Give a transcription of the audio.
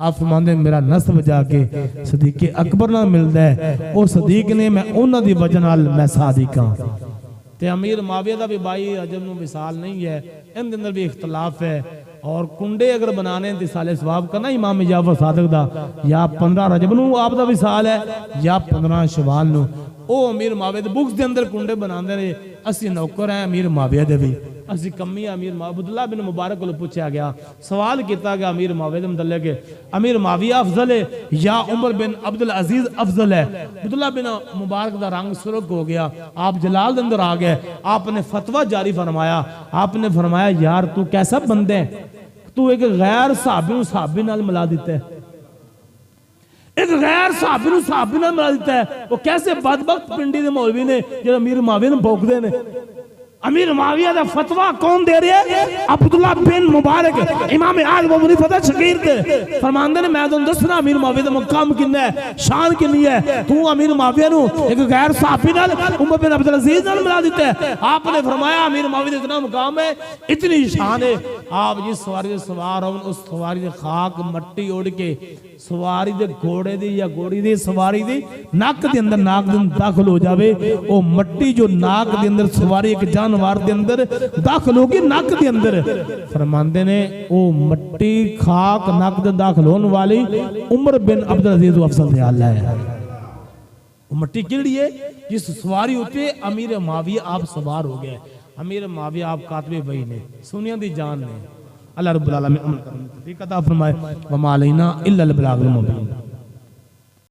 आप फरमाते मेरा नस्ब जाके सदीके अकबर नाल मिलदा है, और सदीक ने मैं उन्हां दी वजह नाल मैं सादिक हां। ते अमीर माविया दा भी बाई अजब नु मिसाल नहीं है, इनके अंदर भी इख्तलाफ है। और कुंडे अगर बनाने तो साले सवाब करना इमाम जाफर सादिक दा या 15 रजब नु आप दा विसाल है या 15 शवाल नु। ओ अमीर माविया दे बुक्स दे अंदर कुंडे बनांदे ने, असी नौकर हैं अमीर माविया दे भी, असी कमी अमीर अब्दुल्ला बिन मुबारक को पूछा गया, सवाल किया गया अमीर माविया दे मुतल्लिक अमीर माविया अफजल है या उमर बिन अब्दुल अजीज अफजल है। अब्दुल्ला बिन मुबारक का रंग सुर्ख हो गया, आप जलाल अंदर आ गए, आपने फतवा जारी फरमाया। आपने फरमाया यार तू कैसा बंदे है, तू एक गैर साहबी साहबी नाल मिला देता है, एक गैर साहबी साहबी नाल मिला देता है। वो कैसे बदबख्त पिंडी दे मौलवी ने जो अमीर माविया नूं भौंकदे ने। अमीर माविया दा फतवा कौन दे रहे हैं? अब्दुल्ला बिन मुबारक इमाम आज़म अबू हनीफा दा शागिर्द फरमांदे ने मैं तुहानूं दसना अमीर माविया दा मकाम किन्ना है, शान किन्नी है। तू अमीर माविया नूं एक गैर साहबी नाल उमर बिन अब्दुल अजीज नाल मिला दिता है। आपने फरमाया अमीर माविया दा इतना मुकाम है, इतनी शान है, आप जिस सवारी दे सवार होन उस सवारी दे खाक मट्टी उड़ के सवारी दे घोड़े दी या घोड़ी दी सवारी दी नक दे अंदर नाक दे दाखिल हो जावे, ओ मट्टी जो नाक दे अंदर सवारी एक जानवर दे अंदर दाखिल होगी नक दे अंदर, फरमांदे ने ओ मट्टी खाक नक दे दाखिल होने वाली उमर बिन अब्दुल अजीज अफजल दे आला है। वो मट्टी किहड़ी है? जिस सवारी उते अमीर माविया आप सवार हो गए। अमीर माविया आप कातबे वही ने, सुनिया दी जान ने। अल्लाह रब्बुल आलमीन अमल करने की तौफीक अता फरमाए। व मा अलैना इल्ला अल बलागुल मुबीन।